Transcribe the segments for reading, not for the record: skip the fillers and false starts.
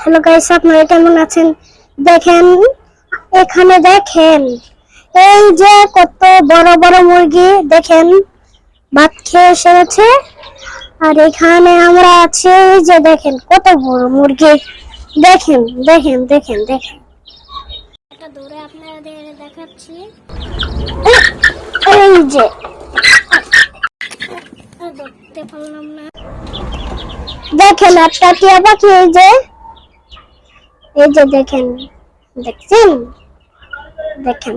Hello guys, আপনারা কেমন আছেন? দেখেন, এখানে দেখেন, এই যে কত বড় বড় মুরগি, দেখেন ভাত খেয়ে এসেছে। আর এখানে আমরা আছি, এই যে দেখেন কত বড় মুরগি, দেখেন দেখেন দেখেন দেখেন। এটা দূরে আপনাদের দেখাচ্ছি, এই যে দেখতে পারলাম না। দেখেন একটা টিয়া পাখি, এই যে দেখেন, দেখছেন? দেখেন,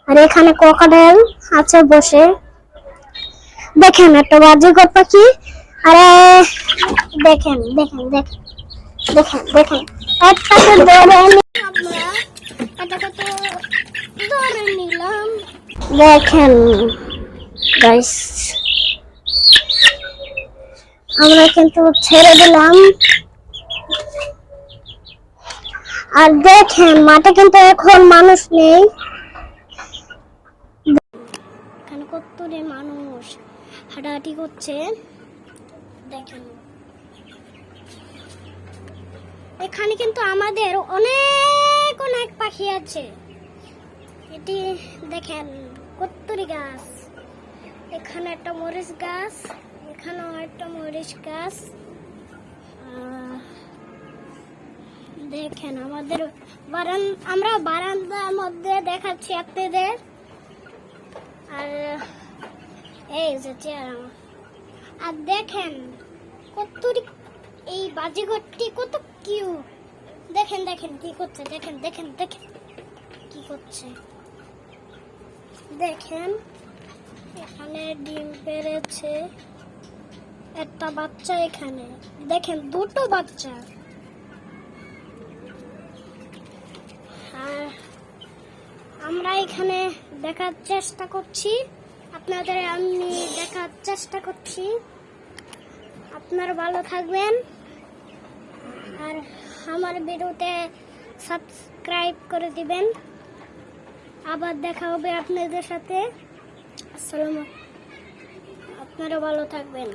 আর এখানে ক্রোকোডাইল আছে বসে, দেখেন একটা বাজিকর পাখি। আরে দেখেন দেখেন দেখেন দেখেন দেখেন, একটাকে ধরে নিলাম। দেখেন গাইস, আমরা কিন্তু ছেড়ে দিলাম। আর দেখেন মাঠে কিন্তু এখন মানুষ নেই, এখানে কতগুলো মানুষ হাঁটাহাঁটি করছে। দেখেন এখানে কিন্তু আমাদের অনেক অনেক পাখি আছে। এটি দেখেন কতগুলি গাছ, এখানে একটা মরিচ গাছ, এখানেও একটা মরিচ গাছ। দেখেন আমাদের আমরা বারান্দার মধ্যে দেখাচ্ছি আপনাদের। আর এই যে চেয়ার, আর দেখেন কতটি এই বাজিঘরটি কত কিউট। দেখেন দেখেন কি করছে, দেখেন দেখেন দেখেন কি করছে। দেখেন এখানে ডিম পেড়েছে একটা বাচ্চা, এখানে দেখেন দুটো বাচ্চা। আর আমরা এখানে দেখার চেষ্টা করছি, আপনাদের আমি দেখার চেষ্টা করছি। আপনারা ভালো থাকবেন, আর আমার ভিডিওতে সাবস্ক্রাইব করে দিবেন। আবার দেখা হবে আপনাদের সাথে। আসসালামু, আপনারা ভালো থাকবেন।